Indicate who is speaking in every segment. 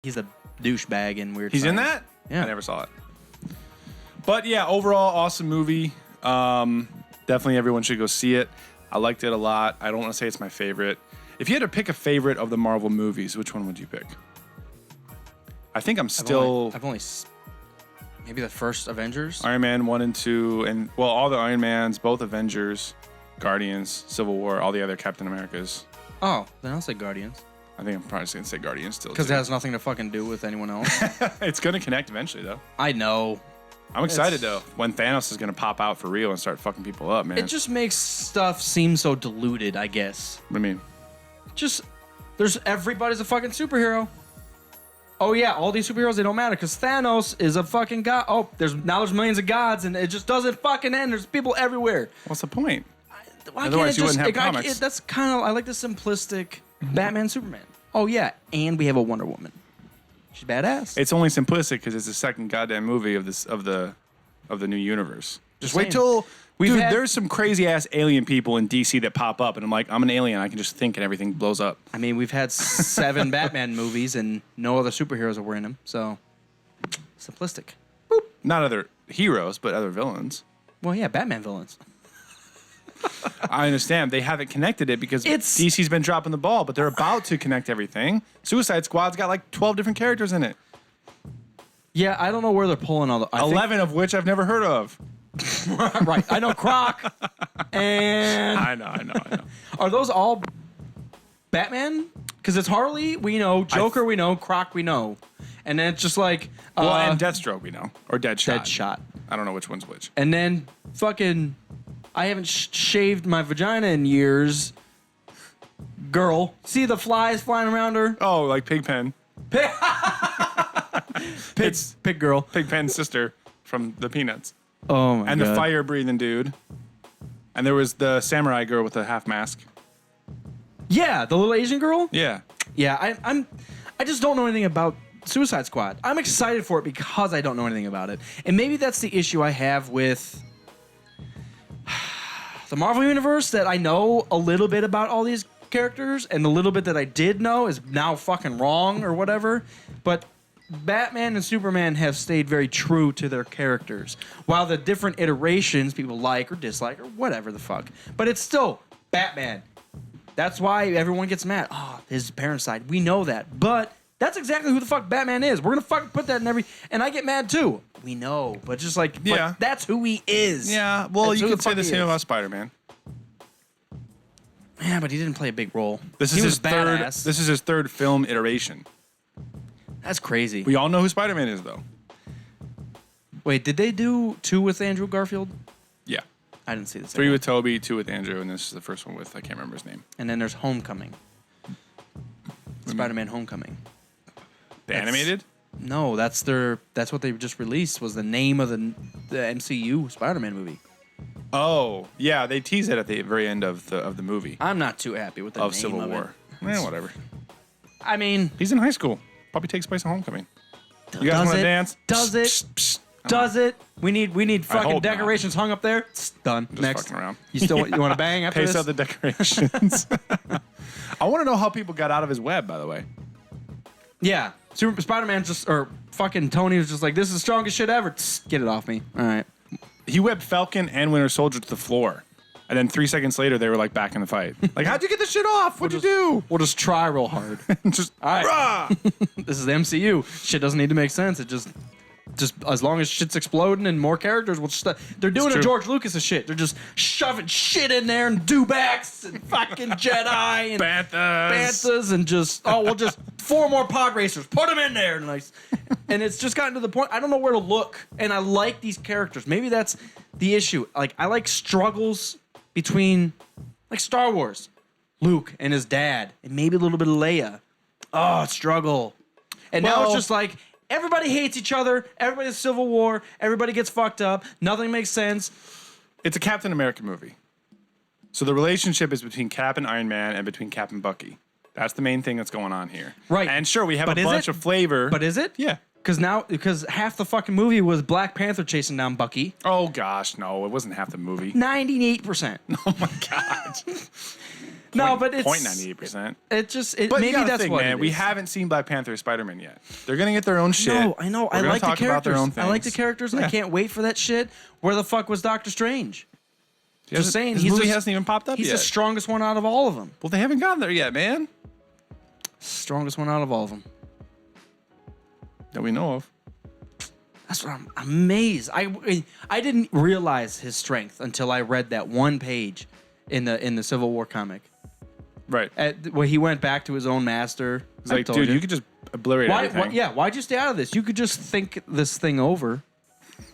Speaker 1: he's a douchebag in Weird
Speaker 2: He's
Speaker 1: Science.
Speaker 2: in that?
Speaker 1: Yeah.
Speaker 2: I never saw it. But yeah, overall, awesome movie. Definitely everyone should go see it. I liked it a lot. I don't want to say it's my favorite. If you had to pick a favorite of the Marvel movies, which one would you pick? I think
Speaker 1: I've only maybe the first Avengers.
Speaker 2: Iron Man 1 and 2, and well, all the Iron Mans, both Avengers, Guardians, Civil War, all the other Captain Americas.
Speaker 1: Oh, then I'll say Guardians.
Speaker 2: I think I'm probably just going to say Guardians still.
Speaker 1: Because it has nothing to fucking do with anyone else.
Speaker 2: It's going to connect eventually, though.
Speaker 1: I know.
Speaker 2: I'm excited, though, when Thanos is going to pop out for real and start fucking people up, man.
Speaker 1: It just makes stuff seem so diluted, I guess.
Speaker 2: What do you mean?
Speaker 1: Just, everybody's a fucking superhero. Oh yeah, all these superheroes, they don't matter because Thanos is a fucking god. Oh, there's millions of gods and it just doesn't fucking end. There's people everywhere.
Speaker 2: What's the point?
Speaker 1: Why
Speaker 2: Otherwise, you
Speaker 1: can't
Speaker 2: wouldn't have comics.
Speaker 1: That's kind of, I like the simplistic Batman, Superman. Oh yeah, and we have a Wonder Woman. She's badass.
Speaker 2: It's only simplistic because it's the second goddamn movie of the new universe. Just wait
Speaker 1: saying.
Speaker 2: till
Speaker 1: We've
Speaker 2: dude.
Speaker 1: had-
Speaker 2: There's some crazy ass alien people in DC that pop up, and I'm like, I'm an alien. I can just think, and everything blows up.
Speaker 1: I mean, we've had 7 Batman movies and no other superheroes were in them, so simplistic.
Speaker 2: Not other heroes, but other villains.
Speaker 1: Well, yeah, Batman villains.
Speaker 2: I understand they haven't connected it because DC's been dropping the ball, but they're about to connect everything. Suicide Squad's got like 12 different characters in it.
Speaker 1: Yeah, I don't know where they're pulling all the
Speaker 2: 11 of which I've never heard of.
Speaker 1: Right, I know Croc, and
Speaker 2: I know.
Speaker 1: are those all Batman? Because it's Harley, we know, Joker, we know, Croc, we know, and then it's just like
Speaker 2: Well, and Deathstroke, we know, or Deadshot.
Speaker 1: Deadshot,
Speaker 2: I don't know which one's which.
Speaker 1: and then fucking, I haven't shaved my vagina in years. Girl, see the flies flying around her?
Speaker 2: Oh, like Pigpen.
Speaker 1: Pig girl.
Speaker 2: Pigpen's sister from the Peanuts.
Speaker 1: Oh my
Speaker 2: And
Speaker 1: god.
Speaker 2: the fire-breathing dude. And there was the samurai girl with the half mask.
Speaker 1: Yeah, the little Asian girl.
Speaker 2: Yeah.
Speaker 1: Yeah, I just don't know anything about Suicide Squad. I'm excited for it because I don't know anything about it. And maybe that's the issue I have with the Marvel Universe, that I know a little bit about all these characters, and the little bit that I did know is now fucking wrong or whatever. But Batman and Superman have stayed very true to their characters. While the different iterations people like or dislike or whatever the fuck. But it's still Batman. That's why everyone gets mad. Oh, his parents' side. We know that. But that's exactly who the fuck Batman is. We're going to fucking put that in every... And I get mad too. We know. But just like...
Speaker 2: Yeah.
Speaker 1: But that's who he is.
Speaker 2: Yeah, well,
Speaker 1: That's
Speaker 2: you
Speaker 1: who
Speaker 2: could say
Speaker 1: fuck
Speaker 2: the
Speaker 1: he
Speaker 2: same
Speaker 1: is.
Speaker 2: about Spider-Man.
Speaker 1: Yeah, but he didn't play a big role.
Speaker 2: This
Speaker 1: he
Speaker 2: is
Speaker 1: was
Speaker 2: his third.
Speaker 1: badass.
Speaker 2: This is his third film iteration.
Speaker 1: That's crazy.
Speaker 2: We all know who Spider-Man is, though.
Speaker 1: Wait, did they do 2 with Andrew Garfield?
Speaker 2: Yeah,
Speaker 1: I didn't see the
Speaker 2: 3
Speaker 1: second
Speaker 2: with Toby, 2 with Andrew, and this is the first one with I can't remember his name.
Speaker 1: And then there's Homecoming. Spider-Man Homecoming.
Speaker 2: The animated.
Speaker 1: No, that's what they just released, was the name of the MCU Spider-Man movie.
Speaker 2: Oh, yeah, they tease it at the very end of the movie
Speaker 1: I'm not too happy with the
Speaker 2: of
Speaker 1: name
Speaker 2: Civil
Speaker 1: of
Speaker 2: War.
Speaker 1: it.
Speaker 2: Whatever.
Speaker 1: I mean,
Speaker 2: He's in high school. Probably takes place in Homecoming. You guys want to dance?
Speaker 1: Does it?
Speaker 2: Psst, psst.
Speaker 1: Does it? We need fucking
Speaker 2: hope not.
Speaker 1: decorations hung up there. It's done.
Speaker 2: Just
Speaker 1: Next.
Speaker 2: fucking around.
Speaker 1: You want to bang after
Speaker 2: Pace
Speaker 1: this?
Speaker 2: out the decorations. I want to know how people got out of his web, by the way.
Speaker 1: Yeah. Spider-Man fucking Tony was just like, this is the strongest shit ever. Tss, get it off me. All right.
Speaker 2: He webbed Falcon and Winter Soldier to the floor. And then 3 seconds later, they were like back in the fight. Like, how'd you get this shit off? What'd you do?
Speaker 1: We'll just try real hard.
Speaker 2: Just,
Speaker 1: All right.
Speaker 2: rah!
Speaker 1: This is the MCU. Shit doesn't need to make sense. It just as long as shit's exploding and more characters will just... They're doing
Speaker 2: It's
Speaker 1: a
Speaker 2: true.
Speaker 1: George Lucas shit. They're just shoving shit in there and dewbacks and fucking Jedi and Banthas and just... Oh, we'll just... 4 more pod racers. Put them in there. And it's just gotten to the point... I don't know where to look. And I like these characters. Maybe that's the issue. Like, I like struggles between... Like Star Wars. Luke and his dad. And maybe a little bit of Leia. Oh, struggle. And now it's
Speaker 2: Well-
Speaker 1: just like... Everybody hates each other. Everybody's Civil War. Everybody gets fucked up. Nothing makes sense.
Speaker 2: It's a Captain America movie. So the relationship is between Cap and Iron Man and between Cap and Bucky. That's the main thing that's going on here.
Speaker 1: Right.
Speaker 2: And sure, we have
Speaker 1: But
Speaker 2: a
Speaker 1: is
Speaker 2: bunch
Speaker 1: it?
Speaker 2: of flavor.
Speaker 1: But is it?
Speaker 2: Yeah.
Speaker 1: Because half the fucking movie was Black Panther chasing down Bucky.
Speaker 2: Oh, gosh, no. It wasn't half the movie.
Speaker 1: 98%.
Speaker 2: Oh, my God.
Speaker 1: No, but it's
Speaker 2: 0.98%.
Speaker 1: But
Speaker 2: Maybe
Speaker 1: that's what
Speaker 2: man.
Speaker 1: it
Speaker 2: We
Speaker 1: is.
Speaker 2: haven't seen Black Panther or Spider-Man yet. They're gonna get their own shit.
Speaker 1: No, I know.
Speaker 2: We're
Speaker 1: I
Speaker 2: gonna
Speaker 1: like the
Speaker 2: talk about their
Speaker 1: characters.
Speaker 2: own
Speaker 1: I like the
Speaker 2: things.
Speaker 1: characters.
Speaker 2: Yeah.
Speaker 1: I can't wait for that shit. Where the fuck was Doctor Strange? Just saying,
Speaker 2: his movie hasn't even popped up
Speaker 1: He's
Speaker 2: yet.
Speaker 1: the strongest one out of all of them.
Speaker 2: Well, they haven't gotten there yet, man.
Speaker 1: Strongest one out of all of them.
Speaker 2: That we know of.
Speaker 1: That's what I'm amazed. I didn't realize his strength until I read that one page in the Civil War comic.
Speaker 2: Right.
Speaker 1: Where he went back to his own master.
Speaker 2: It's like, dude, you could just obliterate everything.
Speaker 1: Why'd you stay out of this? You could just think this thing over,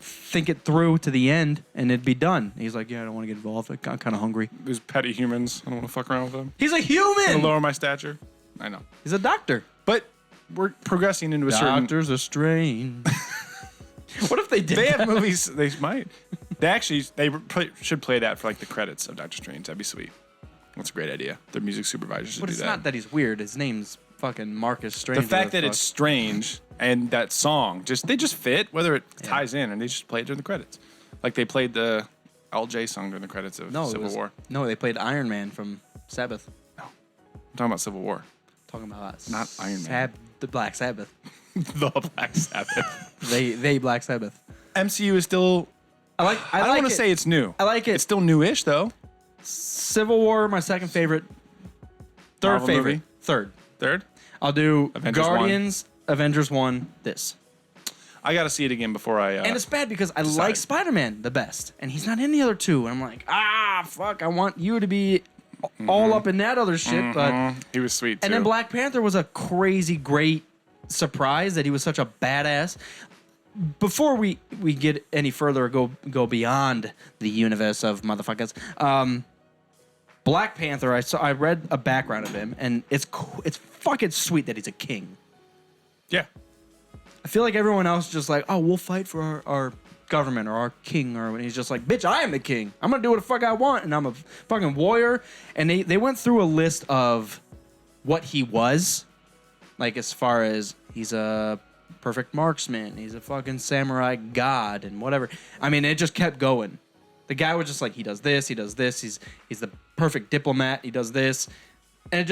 Speaker 1: think it through to the end, and it'd be done. He's like, yeah, I don't want to get involved. I'm kind of hungry.
Speaker 2: There's petty humans. I don't want to fuck around with them.
Speaker 1: He's a
Speaker 2: To
Speaker 1: human.
Speaker 2: lower my stature. I know.
Speaker 1: He's a doctor.
Speaker 2: But we're progressing into a certain...
Speaker 1: Doctors are strange. What if they did?
Speaker 2: They
Speaker 1: that?
Speaker 2: have movies. They might. Should play that for like the credits of Doctor Strange. That'd be sweet. That's a great idea. Their music supervisors should
Speaker 1: But
Speaker 2: do
Speaker 1: it's
Speaker 2: that.
Speaker 1: not that he's weird. His name's fucking Marcus Strange.
Speaker 2: The fact that it's strange and that song they just fit, whether it ties in, and they just play it during the credits. Like they played the LJ song during the credits of Civil War.
Speaker 1: No, they played Iron Man from Sabbath.
Speaker 2: I'm talking about Civil War.
Speaker 1: Talking about
Speaker 2: Not Iron Man.
Speaker 1: The Black Sabbath.
Speaker 2: The Black Sabbath.
Speaker 1: They Black Sabbath.
Speaker 2: MCU is still. I don't want to say it's new.
Speaker 1: I like it.
Speaker 2: It's still newish though.
Speaker 1: Civil War, my second favorite. Third
Speaker 2: Marvel
Speaker 1: favorite.
Speaker 2: movie?
Speaker 1: Third.
Speaker 2: Third.
Speaker 1: I'll do
Speaker 2: Avengers
Speaker 1: Guardians, Avengers 1, this.
Speaker 2: I got to see it again before I.
Speaker 1: And it's bad because I
Speaker 2: decide.
Speaker 1: like Spider-Man the best. And he's not in the other two. And I'm like, fuck, I want you to be all up in that other shit. But
Speaker 2: he was sweet too.
Speaker 1: And then Black Panther was a crazy, great surprise that he was such a badass. Before we get any further, go beyond the universe of motherfuckers. Black Panther, I read a background of him, and it's fucking sweet that he's a king.
Speaker 2: Yeah.
Speaker 1: I feel like everyone else is just like, oh, we'll fight for our government or our king, or when he's just like, bitch, I am the king. I'm gonna do what the fuck I want, and I'm a fucking warrior. And they went through a list of what he was, like as far as he's a perfect marksman, he's a fucking samurai god, and whatever. I mean, it just kept going. The guy was just like, he does this, he's the perfect diplomat, he does this, and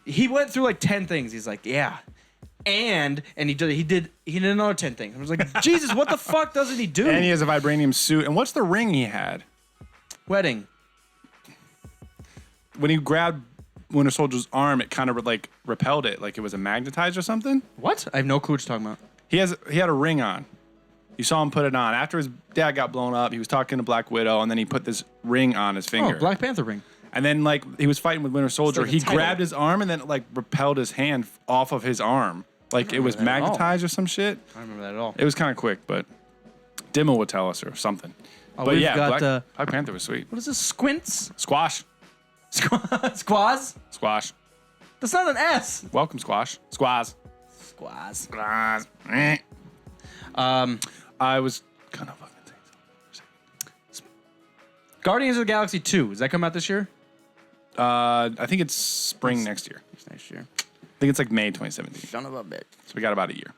Speaker 1: he went through like 10 things. He's like, yeah. And he did another 10 things. I was like, Jesus, what the fuck doesn't he do?
Speaker 2: And he has a vibranium suit. And what's the ring he had?
Speaker 1: Wedding.
Speaker 2: When he grabbed Winter Soldier's arm, it kind of like repelled it, like it was a magnetized or something.
Speaker 1: What? I have no clue what you're talking about.
Speaker 2: He had a ring on. You saw him put it on. After his dad got blown up, he was talking to Black Widow, and then he put this ring on his finger.
Speaker 1: Oh, Black Panther ring.
Speaker 2: And then like he was fighting with Winter Soldier,
Speaker 1: like a
Speaker 2: he
Speaker 1: title.
Speaker 2: grabbed his arm and then it, like repelled his hand off of his arm. Like it was
Speaker 1: that at all.
Speaker 2: magnetized or some shit.
Speaker 1: I don't remember that at all.
Speaker 2: It was kind of quick, but Dimmo would tell us or something.
Speaker 1: Oh,
Speaker 2: but
Speaker 1: we've
Speaker 2: yeah,
Speaker 1: got,
Speaker 2: Black Panther was sweet.
Speaker 1: what is this? Squints?
Speaker 2: Squash.
Speaker 1: Squaz?
Speaker 2: Squash.
Speaker 1: That's not an S.
Speaker 2: Welcome, Squash. Squaz.
Speaker 1: Squaz.
Speaker 2: Squaz. I was kind of fucking saying
Speaker 1: Guardians of the Galaxy 2. Does that come out this year?
Speaker 2: I think it's spring next year.
Speaker 1: It's next year.
Speaker 2: I think it's like May 2017.
Speaker 1: Son of a bitch.
Speaker 2: So we got about a year.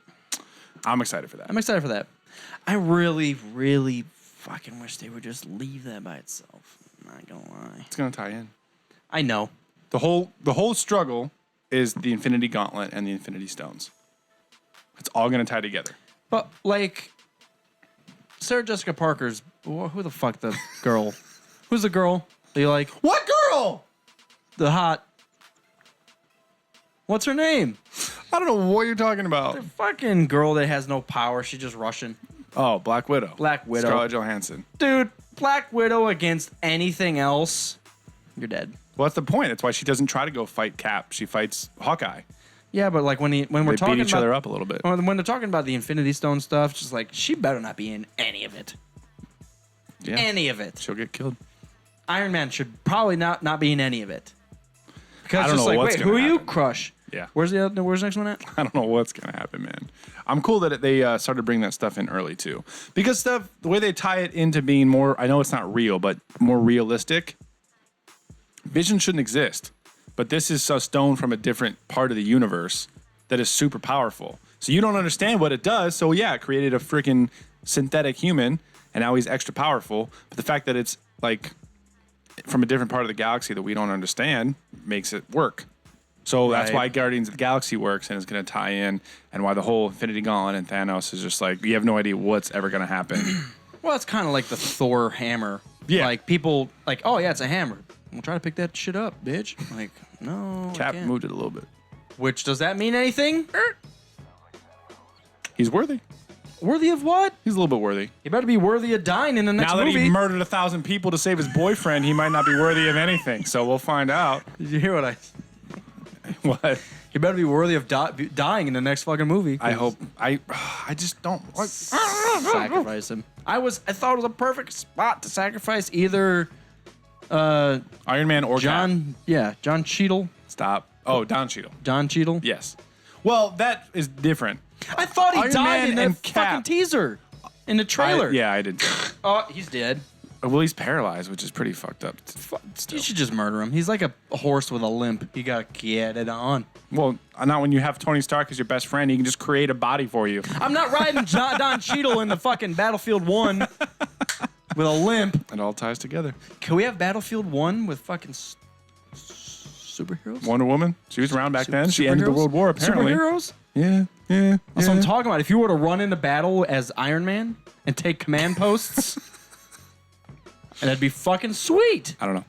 Speaker 2: I'm excited for that.
Speaker 1: I'm excited for that. I really, really fucking wish they would just leave that by itself. I'm not gonna lie.
Speaker 2: It's gonna tie in.
Speaker 1: I know.
Speaker 2: The whole struggle is the Infinity Gauntlet and the Infinity Stones. It's all gonna tie together.
Speaker 1: But, like, Sarah Jessica Parker's... Who the fuck the girl? Who's the girl that you like?
Speaker 2: What girl?
Speaker 1: The hot... What's her name?
Speaker 2: I don't know what you're talking about.
Speaker 1: The fucking girl that has no power. She's just Russian.
Speaker 2: Oh, Black Widow.
Speaker 1: Black Widow.
Speaker 2: Scarlett Johansson.
Speaker 1: Dude, Black Widow against anything else, you're dead.
Speaker 2: Well, that's the point. That's why she doesn't try to go fight Cap. She fights Hawkeye.
Speaker 1: Yeah, but like when we're
Speaker 2: They
Speaker 1: talking
Speaker 2: beat each
Speaker 1: about
Speaker 2: other up a little bit.
Speaker 1: when they're talking about the Infinity Stone stuff, just like she better not be in any of it.
Speaker 2: Yeah.
Speaker 1: Any of it.
Speaker 2: She'll get killed.
Speaker 1: Iron Man should probably not be in any of it. Because
Speaker 2: I don't
Speaker 1: just
Speaker 2: know
Speaker 1: like,
Speaker 2: what's
Speaker 1: wait,
Speaker 2: gonna
Speaker 1: who are you?
Speaker 2: happen.
Speaker 1: Crush.
Speaker 2: Yeah.
Speaker 1: Where's the next one at?
Speaker 2: I don't know what's going to happen, man. I'm cool that they started bringing that stuff in early, too. Because the way they tie it into being more, I know it's not real, but more realistic, Vision shouldn't exist. But this is a stone from a different part of the universe that is super powerful. So you don't understand what it does. So yeah, it created a freaking synthetic human, and now he's extra powerful. But the fact that it's like from a different part of the galaxy that we don't understand makes it work. So that's
Speaker 1: Right.
Speaker 2: why Guardians of the Galaxy works and is going to tie in, and why the whole Infinity Gauntlet and Thanos is just like, you have no idea what's ever going to happen.
Speaker 1: Well, it's kind of like the Thor hammer.
Speaker 2: Yeah.
Speaker 1: Like people like, oh yeah, it's a hammer. We'll try to pick that shit up, bitch. Like, no. I
Speaker 2: Cap
Speaker 1: can't.
Speaker 2: moved it a little bit.
Speaker 1: Which does that mean anything?
Speaker 2: He's worthy.
Speaker 1: Worthy of what?
Speaker 2: He's a little bit worthy.
Speaker 1: He better be worthy of dying in the next
Speaker 2: Now that
Speaker 1: movie.
Speaker 2: he murdered 1,000 people to save his boyfriend, he might not be worthy of anything. So we'll find out.
Speaker 1: Did you hear what I?
Speaker 2: What?
Speaker 1: He better be worthy of dying in the next fucking movie.
Speaker 2: I hope. I just don't. What?
Speaker 1: Sacrifice him. I thought it was a perfect spot to sacrifice either
Speaker 2: Iron Man or Cap.
Speaker 1: John Cheadle.
Speaker 2: Stop. Oh, Don Cheadle.
Speaker 1: John Cheadle.
Speaker 2: Yes. Well, that is different.
Speaker 1: I thought he
Speaker 2: Iron
Speaker 1: died
Speaker 2: Man
Speaker 1: in the
Speaker 2: and
Speaker 1: fucking
Speaker 2: Cap.
Speaker 1: teaser. In the trailer.
Speaker 2: Yeah, I did.
Speaker 1: Oh, he's dead.
Speaker 2: Well, he's paralyzed, which is pretty fucked up.
Speaker 1: You should just murder him. He's like a horse with a limp. You gotta get it on.
Speaker 2: Well, not when you have Tony Stark as your best friend. He can just create a body for you.
Speaker 1: I'm not riding Don Cheadle in the fucking Battlefield 1 with a limp.
Speaker 2: It all ties together.
Speaker 1: Can we have Battlefield 1 with fucking superheroes?
Speaker 2: Wonder Woman. She was around back then. She ended the
Speaker 1: Superheroes?
Speaker 2: World War, apparently.
Speaker 1: Superheroes?
Speaker 2: Yeah.
Speaker 1: That's what I'm talking about. If you were to run into battle as Iron Man and take command posts, and that'd be fucking sweet.
Speaker 2: I don't know.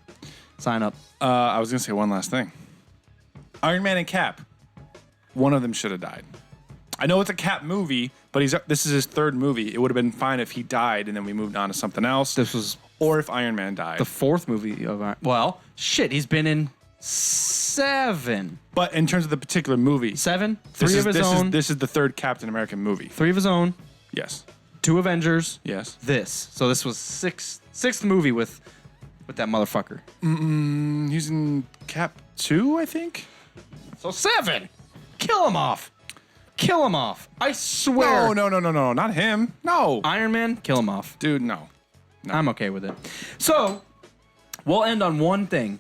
Speaker 1: Sign up.
Speaker 2: I was going to say one last thing. Iron Man and Cap. One of them should have died. I know it's a Cap movie, but this is his third movie. It would have been fine if he died and then we moved on to something else.
Speaker 1: This was
Speaker 2: Or if Iron Man died.
Speaker 1: the fourth movie of Iron. Well, shit, he's been in 7.
Speaker 2: But in terms of the particular movie,
Speaker 1: 7? 3 of his
Speaker 2: this
Speaker 1: own.
Speaker 2: This is the third Captain American movie.
Speaker 1: 3 of his own.
Speaker 2: Yes.
Speaker 1: 2 Avengers.
Speaker 2: Yes.
Speaker 1: This. So this was sixth movie with that motherfucker.
Speaker 2: He's in Cap 2, I think.
Speaker 1: So 7. Kill him off. Kill him off. I swear.
Speaker 2: No, not him. No.
Speaker 1: Iron Man, kill him off.
Speaker 2: Dude, no.
Speaker 1: I'm okay with it. So, we'll end on one thing.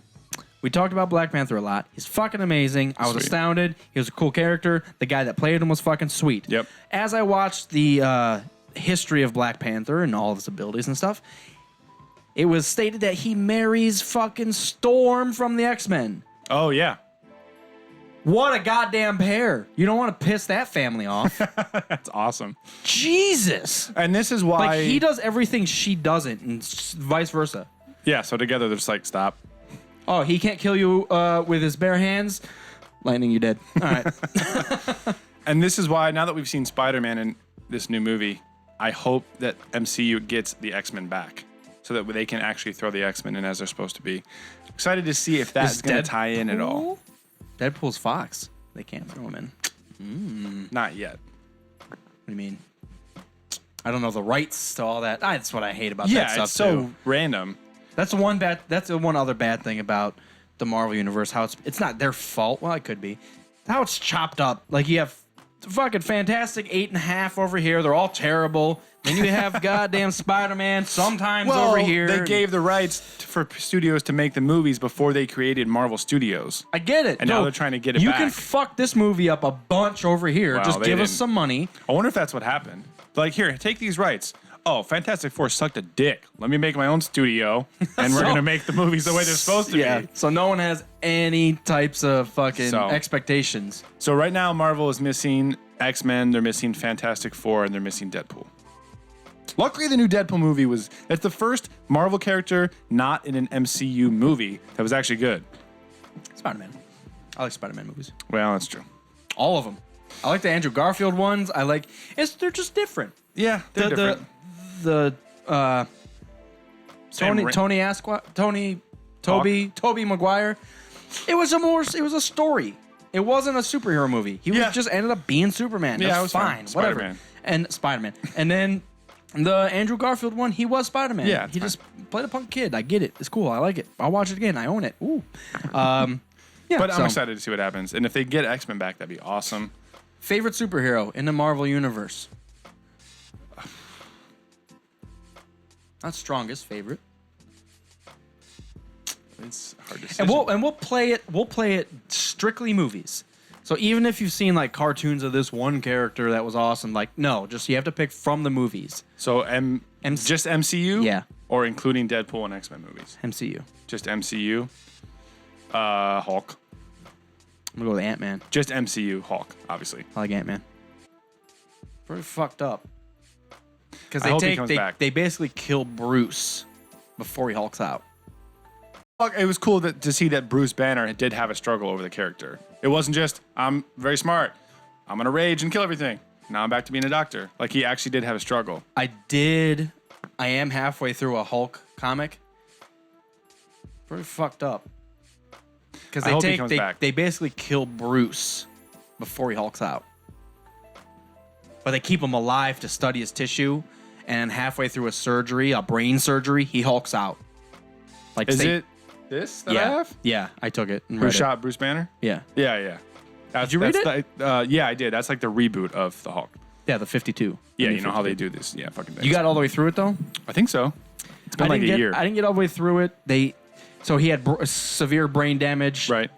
Speaker 1: We talked about Black Panther a lot. He's fucking amazing. I was
Speaker 2: Sweet.
Speaker 1: astounded. He was a cool character. The guy that played him was fucking sweet.
Speaker 2: Yep.
Speaker 1: As I watched the history of Black Panther and all of his abilities and stuff, it was stated that he marries fucking Storm from the X-Men.
Speaker 2: Oh, yeah.
Speaker 1: What a goddamn pair. You don't want to piss that family off.
Speaker 2: That's awesome.
Speaker 1: Jesus.
Speaker 2: And this is why...
Speaker 1: Like, he does everything she doesn't, and vice versa.
Speaker 2: Yeah, so together they're just like, stop.
Speaker 1: Oh, he can't kill you with his bare hands? Lightning, you dead. All right.
Speaker 2: And this is why, now that we've seen Spider-Man in this new movie, I hope that MCU gets the X-Men back so that they can actually throw the X-Men in as they're supposed to be. Excited to see if that's
Speaker 1: Is
Speaker 2: going to tie in at all.
Speaker 1: Deadpool's Fox. They can't throw him in.
Speaker 2: Not yet.
Speaker 1: What do you mean? I don't know the rights to all that. That's what I hate about
Speaker 2: Yeah,
Speaker 1: that stuff
Speaker 2: it's so
Speaker 1: too.
Speaker 2: random.
Speaker 1: That's the one other bad thing about the Marvel universe. How it's not their fault. Well, it could be. How it's chopped up. Like you have fucking Fantastic 8.5 over here. They're all terrible. Then you have goddamn Spider-Man sometimes over here.
Speaker 2: They gave the rights for studios to make the movies before they created Marvel Studios.
Speaker 1: I get it.
Speaker 2: And now they're trying to get it
Speaker 1: You
Speaker 2: back.
Speaker 1: can fuck this movie up a bunch over here.
Speaker 2: Well,
Speaker 1: Just
Speaker 2: they
Speaker 1: give us
Speaker 2: didn't.
Speaker 1: some money.
Speaker 2: I wonder if that's what happened. Like, here, take these rights. Oh, Fantastic Four sucked a dick. Let me make my own studio, and we're
Speaker 1: So-
Speaker 2: going to make the movies the way they're supposed to be.
Speaker 1: So no one has any types of fucking
Speaker 2: So-
Speaker 1: expectations.
Speaker 2: So right now, Marvel is missing X-Men, they're missing Fantastic Four, and they're missing Deadpool. Luckily, the new Deadpool movie that's the first Marvel character not in an MCU movie that was actually good.
Speaker 1: Spider-Man. I like Spider-Man movies.
Speaker 2: Well, that's true.
Speaker 1: All of them. I like the Andrew Garfield ones. I like. They're just different.
Speaker 2: Yeah, they're different.
Speaker 1: Toby Maguire. It was a story. It wasn't a superhero movie. He
Speaker 2: Yeah.
Speaker 1: was just ended up being Superman.
Speaker 2: Yeah,
Speaker 1: That's
Speaker 2: it was
Speaker 1: fine.
Speaker 2: fine.
Speaker 1: Whatever.
Speaker 2: Spider-Man.
Speaker 1: And Spider-Man. And then the Andrew Garfield one, he was Spider-Man.
Speaker 2: Yeah, it's
Speaker 1: he
Speaker 2: fine.
Speaker 1: just played a punk kid. I get it. It's cool. I like it. I'll watch it again. I own it. Ooh. Yeah.
Speaker 2: But
Speaker 1: so,
Speaker 2: I'm excited to see what happens. And if they get X-Men back, that'd be awesome.
Speaker 1: Favorite superhero in the Marvel universe? Not strongest favorite.
Speaker 2: It's a hard
Speaker 1: And
Speaker 2: decision.
Speaker 1: we'll play it strictly movies. So even if you've seen like cartoons of this one character that was awesome, like no, just you have to pick from the movies.
Speaker 2: So just MCU?
Speaker 1: Yeah.
Speaker 2: Or including Deadpool and X-Men movies?
Speaker 1: MCU.
Speaker 2: Just MCU. Hulk.
Speaker 1: I'm gonna go with Ant-Man.
Speaker 2: Just MCU. Hulk, obviously.
Speaker 1: I like Ant-Man. Pretty fucked up. Because
Speaker 2: I hope he comes back.
Speaker 1: they basically kill Bruce before he hulks out.
Speaker 2: Fuck, it was cool to see that Bruce Banner did have a struggle over the character. It wasn't just, I'm very smart. I'm going to rage and kill everything. Now I'm back to being a doctor. Like, he actually did have a struggle.
Speaker 1: I am halfway through a Hulk comic. Pretty fucked up. Because
Speaker 2: I hope he comes back.
Speaker 1: they basically kill Bruce before he hulks out. But they keep him alive to study his tissue. And halfway through a brain surgery, he hulks out. Like,
Speaker 2: Is it this that I have?
Speaker 1: Yeah, I took it. And
Speaker 2: Who
Speaker 1: read it.
Speaker 2: shot Bruce Banner?
Speaker 1: Yeah.
Speaker 2: Yeah.
Speaker 1: Did you read it?
Speaker 2: Yeah, I did. That's like the reboot of the Hulk.
Speaker 1: Yeah, the 52.
Speaker 2: Yeah,
Speaker 1: The
Speaker 2: you know how
Speaker 1: 52.
Speaker 2: they do this. Yeah, fucking things.
Speaker 1: You got all the way through it, though?
Speaker 2: I think so. It's been like a year.
Speaker 1: I didn't get all the way through it. So he had severe brain damage,
Speaker 2: Right.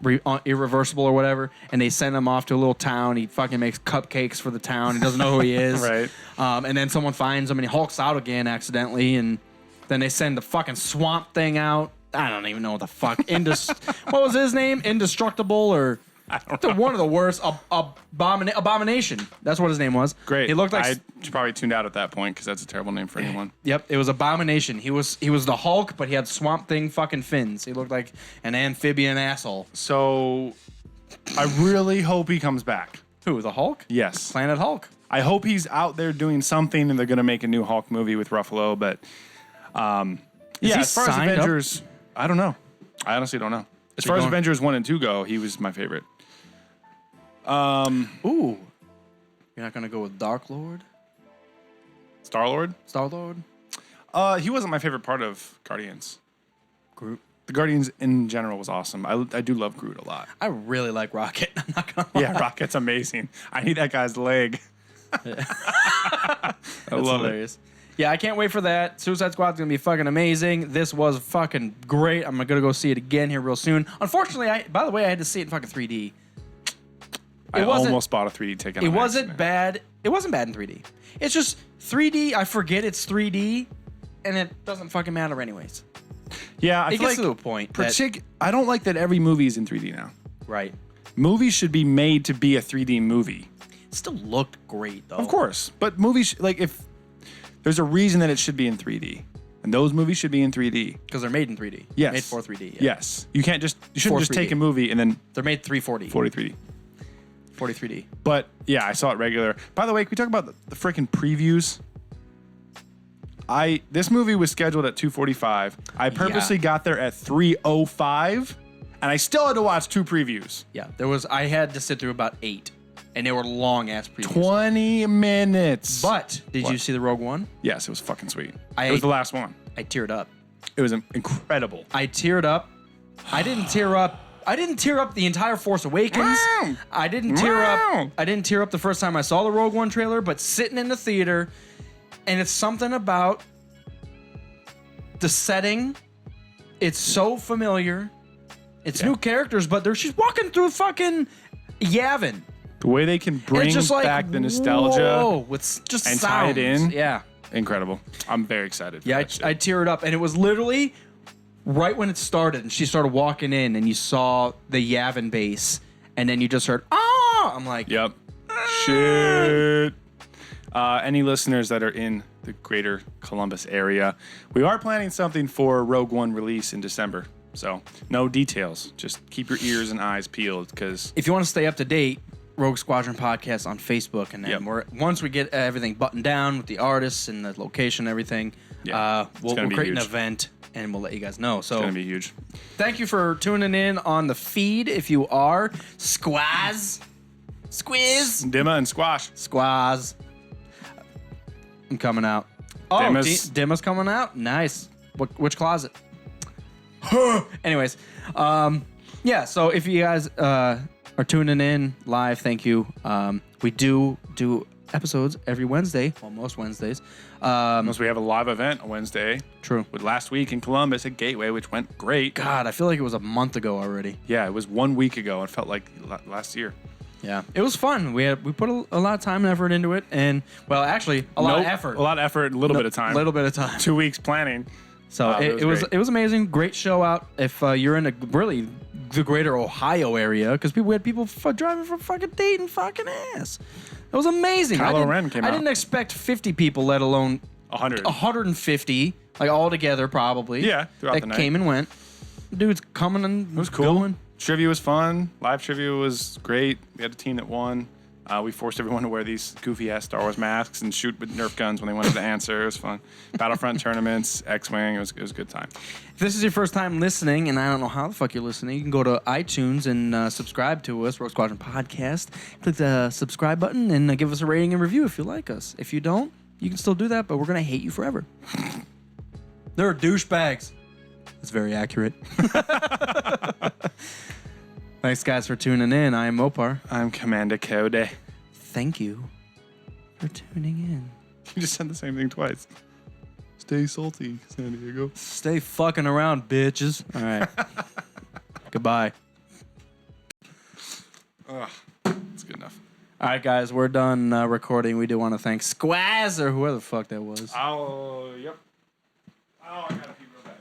Speaker 1: Irreversible or whatever, and they send him off to a little town. He fucking makes cupcakes for the town. He doesn't know who he is.
Speaker 2: Right.
Speaker 1: And then someone finds him, and he hulks out again accidentally, and then they send the fucking Swamp Thing out. I don't even know what the fuck. What was his name? Indestructible or... One of the worst. Abomination. That's what his name was.
Speaker 2: Great.
Speaker 1: He looked like...
Speaker 2: I probably tuned out at that point because that's a terrible name for anyone.
Speaker 1: Yep, it was Abomination. He was the Hulk, but he had Swamp Thing fucking fins. He looked like an amphibian asshole.
Speaker 2: So I really hope he comes back.
Speaker 1: Who, the Hulk?
Speaker 2: Yes.
Speaker 1: Planet Hulk.
Speaker 2: I hope he's out there doing something and they're going to make a new Hulk movie with Ruffalo. But
Speaker 1: he
Speaker 2: as far as
Speaker 1: signed up?
Speaker 2: Avengers, I don't know. I honestly don't know. As far as Avengers 1 and 2 go, he was my favorite.
Speaker 1: Ooh. You're not going to go with Dark-Lord?
Speaker 2: Star-Lord?
Speaker 1: Star-Lord?
Speaker 2: He wasn't my favorite part of Guardians.
Speaker 1: Groot?
Speaker 2: The Guardians in general was awesome. I do love Groot a lot.
Speaker 1: I really like Rocket. I'm not going to lie.
Speaker 2: Yeah, Rocket's amazing. I need that guy's leg. I love
Speaker 1: hilarious. Yeah, I can't wait for that. Suicide Squad's going to be fucking amazing. This was fucking great. I'm going to go see it again here real soon. Unfortunately, by the way, I had to see it in fucking 3D.
Speaker 2: I almost bought a 3D ticket.
Speaker 1: It wasn't bad. It wasn't bad in 3D. It's just 3D. I forget it's 3D, and it doesn't fucking matter anyways.
Speaker 2: Yeah, I
Speaker 1: It
Speaker 2: feel
Speaker 1: gets
Speaker 2: like
Speaker 1: to a point.
Speaker 2: I don't like that every movie is in 3D now.
Speaker 1: Right.
Speaker 2: Movies should be made to be a 3D movie.
Speaker 1: It still looked great though.
Speaker 2: Of course, but movies if there's a reason that it should be in 3D, and those movies should be in 3D.
Speaker 1: Because they're made in 3D.
Speaker 2: Yes.
Speaker 1: Made for 3D. Yeah.
Speaker 2: Yes. You shouldn't just
Speaker 1: 3D.
Speaker 2: take a movie and then
Speaker 1: They're made 340.
Speaker 2: 40 3D.
Speaker 1: 40 3D.
Speaker 2: But yeah, I saw it regular. By the way, can we talk about the freaking previews? This movie was scheduled at 2:45. I purposely got there at 3:05, and I still had to watch 2 previews.
Speaker 1: Yeah. I had to sit through about 8. And they were long ass previews.
Speaker 2: 20 minutes.
Speaker 1: But did you see the Rogue One?
Speaker 2: Yes, it was fucking sweet. It was the last one.
Speaker 1: I teared up.
Speaker 2: It was incredible.
Speaker 1: I teared up. I didn't tear up the entire Force Awakens.
Speaker 2: Wow.
Speaker 1: I didn't tear up the first time I saw the Rogue One trailer, but sitting in the theater, and it's something about the setting. It's so familiar. It's new characters, but she's walking through fucking Yavin.
Speaker 2: The way they can bring
Speaker 1: It's just like,
Speaker 2: back the nostalgia
Speaker 1: whoa, with just
Speaker 2: and
Speaker 1: sounds.
Speaker 2: tie it in.
Speaker 1: Yeah.
Speaker 2: Incredible. I'm very excited. For
Speaker 1: Yeah,
Speaker 2: that shit.
Speaker 1: I teared up, and it was literally right when it started, and she started walking in, and you saw the Yavin base, and then you just heard, "Ah!" I'm like,
Speaker 2: Yep. Shit. Any listeners that are in the greater Columbus area, we are planning something for Rogue One release in December. So no details. Just keep your ears and eyes peeled because
Speaker 1: if you want to stay up to date, Rogue Squadron Podcast on Facebook, and then once we get everything buttoned down with the artists and the location and everything, we'll create an event and we'll let you guys know. So
Speaker 2: it's gonna be huge.
Speaker 1: Thank you for tuning in on the feed. If you are Squiz,
Speaker 2: Dimma and Squash.
Speaker 1: Squaz, I'm coming out. Oh, Dimma's coming out. Nice. Which closet? Anyways, yeah. So if you guys are tuning in live, thank you. We do episodes every Wednesday, well, most Wednesdays.
Speaker 2: Unless we have a live event on Wednesday.
Speaker 1: True.
Speaker 2: With last week in Columbus at Gateway, which went great.
Speaker 1: God, I feel like it was a month ago already.
Speaker 2: Yeah, it was 1 week ago. It felt like last year.
Speaker 1: Yeah, it was fun. We put a lot of time and effort into it, and well, actually, a lot of effort.
Speaker 2: A lot of effort, a little bit of time.
Speaker 1: 2
Speaker 2: 2 weeks planning.
Speaker 1: So it was
Speaker 2: great.
Speaker 1: it was amazing. Great show out. If you're in really the greater Ohio area, because we had people driving from fucking Dayton, fucking ass. It was amazing.
Speaker 2: Kylo Ren came
Speaker 1: I
Speaker 2: out.
Speaker 1: didn't expect 50 people, let alone
Speaker 2: 100.
Speaker 1: 150, like all together probably.
Speaker 2: Yeah, throughout
Speaker 1: that
Speaker 2: the night.
Speaker 1: came and went. Dudes coming and
Speaker 2: It was cool.
Speaker 1: going.
Speaker 2: Trivia was fun. Live trivia was great. We had a team that won. We forced everyone to wear these goofy-ass Star Wars masks and shoot with Nerf guns when they wanted to answer. It was fun. Battlefront tournaments, X-Wing. It was a good time.
Speaker 1: If this is your first time listening, and I don't know how the fuck you're listening, you can go to iTunes and subscribe to us, Rogue Squadron Podcast. Click the subscribe button and give us a rating and review if you like us. If you don't, you can still do that, but we're going to hate you forever. They're douchebags. That's very accurate. Thanks, guys, for tuning in. I am Mopar.
Speaker 2: I'm Commander Cody.
Speaker 1: Thank you for tuning in.
Speaker 2: You just said the same thing twice. Stay salty, San Diego.
Speaker 1: Stay fucking around, bitches. All right. Goodbye.
Speaker 2: That's good enough.
Speaker 1: All right, guys, we're done recording. We do want to thank Squaz or whoever the fuck that was.
Speaker 2: Oh, yep. Oh, I gotta pee real bad.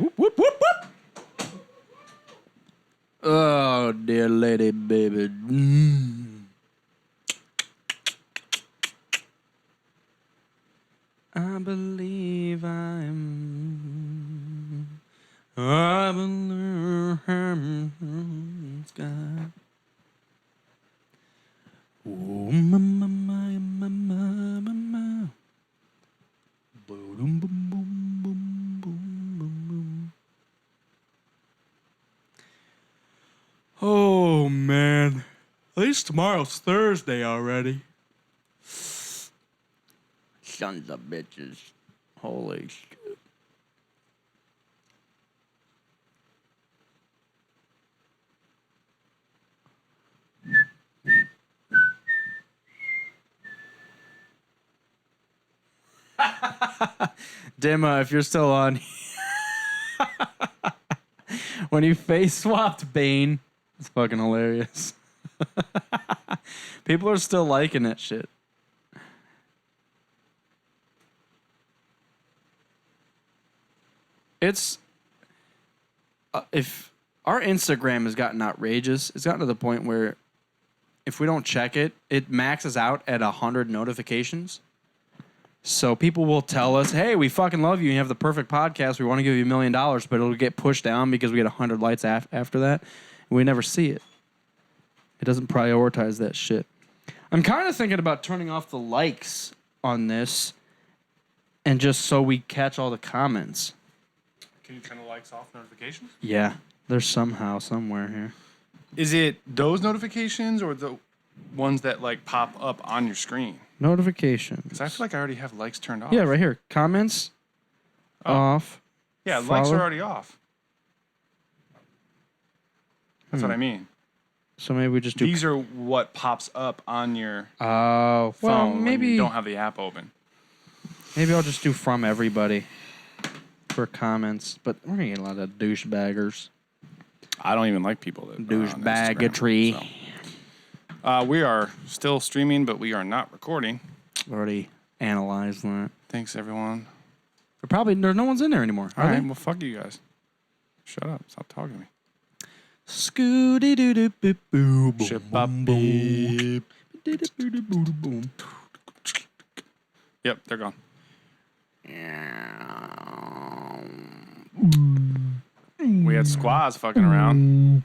Speaker 1: Whoop, whoop, whoop, whoop. Oh, dear lady, baby. I believe I believe I'm sky. Oh, mama, my, mama, mama. Boom, boom, boom, boom, boom, boom, boom. Oh, man. At least tomorrow's Thursday already. Sons of bitches. Holy shit. Dimma, if you're still on. When you face swapped Bane, it's fucking hilarious. People are still liking that shit. It's if our Instagram has gotten outrageous, it's gotten to the point where if we don't check it, it maxes out at 100 notifications. So people will tell us, "Hey, we fucking love you. You have the perfect podcast. We want to give you $1 million," but it'll get pushed down because we get 100 lights after that. And we never see it. It doesn't prioritize that shit. I'm kind of thinking about turning off the likes on this, and just so we catch all the comments.
Speaker 2: Can you turn the likes off notifications?
Speaker 1: Yeah, there's somehow, somewhere here.
Speaker 2: Is it those notifications or the ones that like pop up on your screen?
Speaker 1: Notifications.
Speaker 2: Because I feel like I already have likes turned off.
Speaker 1: Yeah, right here. Comments off.
Speaker 2: Yeah, likes
Speaker 1: Follow.
Speaker 2: are already off. That's what I mean.
Speaker 1: So maybe we just do.
Speaker 2: These are what pops up on your
Speaker 1: Oh,
Speaker 2: phone
Speaker 1: well,
Speaker 2: when
Speaker 1: maybe
Speaker 2: you don't have the app open.
Speaker 1: maybe I'll just do from everybody for comments. But we're gonna get a lot of douchebaggers.
Speaker 2: I don't even like people that are on Instagram,
Speaker 1: Douchebaggetry.
Speaker 2: so. We are still streaming, but we are not recording.
Speaker 1: Already analyzed that.
Speaker 2: Thanks, everyone.
Speaker 1: But probably there's no one's in there anymore.
Speaker 2: All right, well, fuck you guys. Shut up. Stop talking to me.
Speaker 1: Scooty doo doo boo boo boom
Speaker 2: Ship
Speaker 1: boom
Speaker 2: up,
Speaker 1: boom.
Speaker 2: beep.
Speaker 1: Boom.
Speaker 2: Yep, they're gone. We had squaws fucking around.